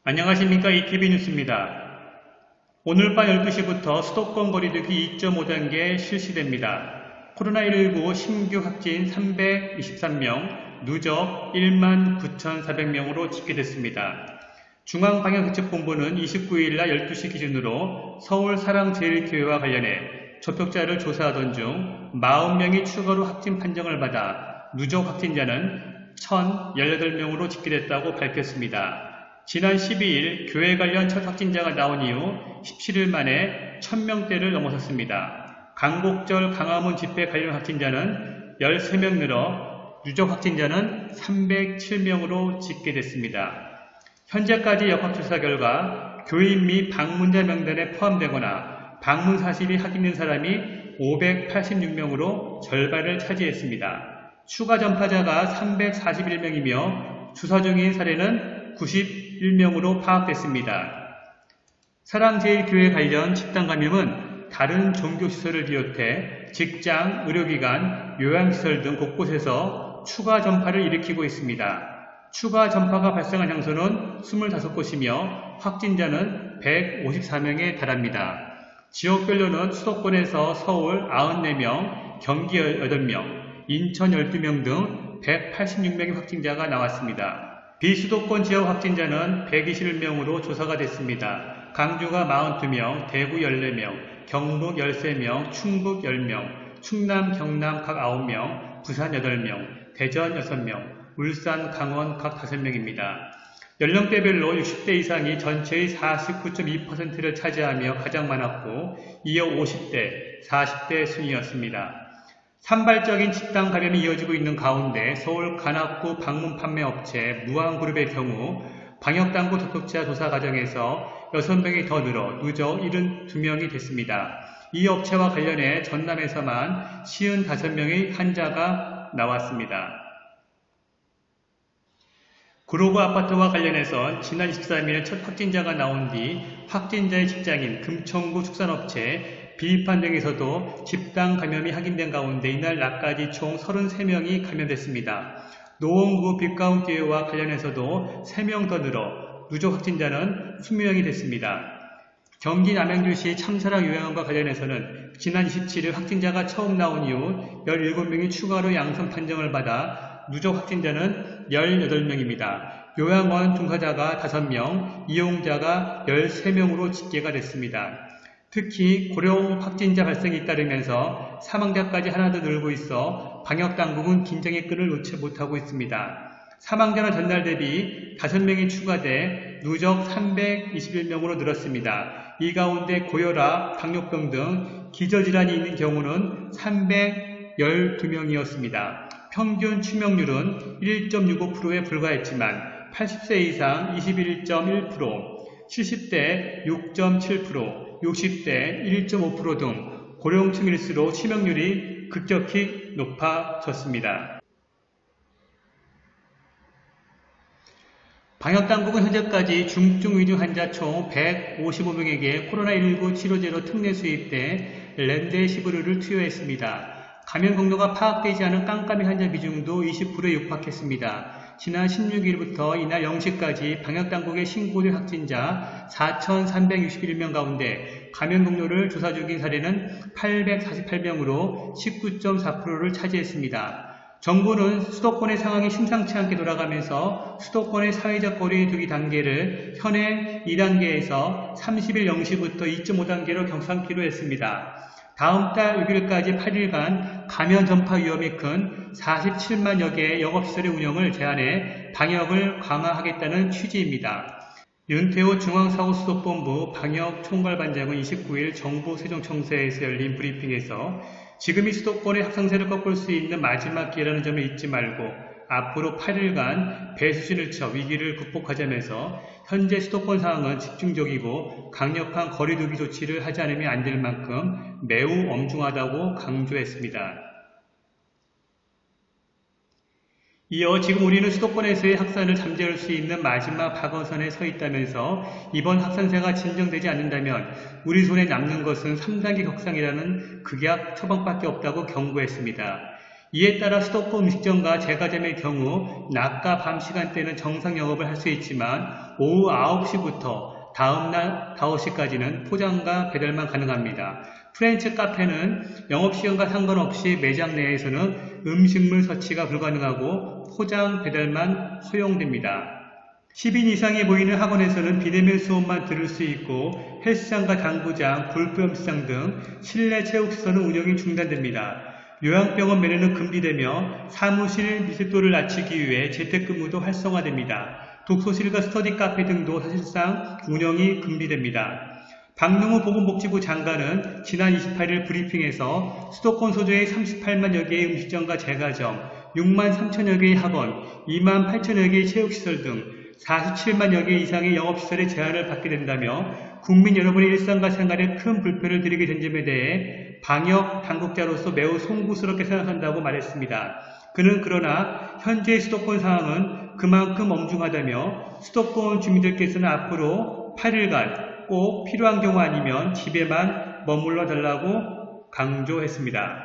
안녕하십니까. ETV 뉴스입니다. 오늘 밤 12시부터 수도권 거리두기 2.5단계 실시됩니다. 코로나19 신규 확진 323명, 누적 19,400명으로 집계됐습니다. 중앙방역대책본부는 29일 날 12시 기준으로 서울 사랑제일교회와 관련해 접촉자를 조사하던 중 40명이 추가로 확진 판정을 받아 누적 확진자는 1,018명으로 집계됐다고 밝혔습니다. 지난 12일 교회 관련 첫 확진자가 나온 이후 17일 만에 1000명대를 넘어섰습니다. 광복절 광화문 집회 관련 확진자는 13명 늘어 누적 확진자는 307명으로 집계됐습니다. 현재까지 역학조사 결과 교인 및 방문자 명단에 포함되거나 방문 사실이 확인된 사람이 586명으로 절반을 차지했습니다. 추가 전파자가 341명이며 주사 중인 사례는 91명으로 파악됐습니다. 사랑제일교회 관련 집단 감염은 다른 종교시설을 비롯해 직장, 의료기관, 요양시설 등 곳곳에서 추가 전파를 일으키고 있습니다. 추가 전파가 발생한 장소는 25곳이며 확진자는 154명에 달합니다. 지역별로는 수도권에서 서울 94명, 경기 8명, 인천 12명 등 186명의 확진자가 나왔습니다. 비수도권 지역 확진자는 121명으로 조사가 됐습니다. 강주가 42명, 대구 14명, 경북 13명, 충북 10명, 충남, 경남 각 9명, 부산 8명, 대전 6명, 울산, 강원 각 5명입니다. 연령대별로 60대 이상이 전체의 49.2%를 차지하며 가장 많았고 이어 50대, 40대 순이었습니다. 산발적인 집단 감염이 이어지고 있는 가운데 서울 관악구 방문 판매 업체 무한그룹의 경우 방역당국 접촉자 조사 과정에서 6명이 더 늘어 누적 72명이 됐습니다. 이 업체와 관련해 전남에서만 55명의 환자가 나왔습니다. 그로브 아파트와 관련해서 지난 23일 첫 확진자가 나온 뒤 확진자의 직장인 금천구 축산업체 비판 등에서도 집단 감염이 확인된 가운데 이날 낮까지 총 33명이 감염됐습니다. 노원구 빛가운교회와 관련해서도 3명 더 늘어 누적 확진자는 20명이 됐습니다. 경기 남양주시 창설학 요양원과 관련해서는 지난 27일 확진자가 처음 나온 이후 17명이 추가로 양성 판정을 받아 누적 확진자는 18명입니다. 요양원 종사자가 5명, 이용자가 13명으로 집계가 됐습니다. 특히 고령 확진자 발생이 잇따르면서 사망자까지 하나 더 늘고 있어 방역당국은 긴장의 끈을 놓지 못하고 있습니다. 사망자는 전날 대비 5명이 추가돼 누적 321명으로 늘었습니다. 이 가운데 고혈압, 당뇨병 등 기저질환이 있는 경우는 312명이었습니다. 평균 치명률은 1.65%에 불과했지만 80세 이상 21.1%, 70대 6.7%, 60대 1.5% 등 고령층일수록 치명률이 급격히 높아졌습니다. 방역당국은 현재까지 중증 위중 환자 총 155명에게 코로나19 치료제로 특례 수입돼 렘데시비르를 투여했습니다. 감염 경로가 파악되지 않은 깜깜이 환자 비중도 20%에 육박했습니다. 지난 16일부터 이날 0시까지 방역당국의 신고된 확진자 4,361명 가운데 감염 경로를 조사 중인 사례는 848명으로 19.4%를 차지했습니다. 정부는 수도권의 상황이 심상치 않게 돌아가면서 수도권의 사회적 거리두기 단계를 현행 2단계에서 30일 0시부터 2.5단계로 경상키로 했습니다. 다음 달 6일까지 8일간 감염 전파 위험이 큰 47만여 개의 영업시설의 운영을 제한해 방역을 강화하겠다는 취지입니다. 윤태호 중앙사고수습본부 방역총괄반장은 29일 정부 세종청사에서 열린 브리핑에서 지금이 수도권의 확산세를 꺾을 수 있는 마지막 기회라는 점을 잊지 말고 앞으로 8일간 배수진을 쳐 위기를 극복하자면서 현재 수도권 상황은 집중적이고 강력한 거리두기 조치를 하지 않으면 안 될 만큼 매우 엄중하다고 강조했습니다. 이어 지금 우리는 수도권에서의 확산을 잠재울 수 있는 마지막 방어선에 서 있다면서 이번 확산세가 진정되지 않는다면 우리 손에 남는 것은 3단계 격상이라는 극약 처방밖에 없다고 경고했습니다. 이에 따라 수도권 음식점과 제과점의 경우 낮과 밤 시간대는 정상 영업을 할 수 있지만 오후 9시부터 다음날 5시까지는 포장과 배달만 가능합니다. 프렌치 카페는 영업시간과 상관없이 매장 내에서는 음식물 서치가 불가능하고 포장 배달만 허용됩니다. 10인 이상이 모이는 학원에서는 비대면 수업만 들을 수 있고 헬스장과 당구장, 골프연습장 등 실내 체육시설은 운영이 중단됩니다. 요양병원 매료는 금지되며 사무실 밀집도를 낮추기 위해 재택근무도 활성화됩니다. 독서실과 스터디 카페 등도 사실상 운영이 금지됩니다. 박능후 보건복지부 장관은 지난 28일 브리핑에서 수도권 소재의 38만여 개의 음식점과 제과점, 6만 3천여 개의 학원, 2만 8천여 개의 체육시설 등 47만여 개 이상의 영업시설에 제한을 받게 된다며 국민 여러분의 일상과 생활에 큰 불편을 드리게 된 점에 대해 방역 당국자로서 매우 송구스럽게 생각한다고 말했습니다. 그는 그러나 현재의 수도권 상황은 그만큼 엄중하다며 수도권 주민들께서는 앞으로 8일간 꼭 필요한 경우 아니면 집에만 머물러 달라고 강조했습니다.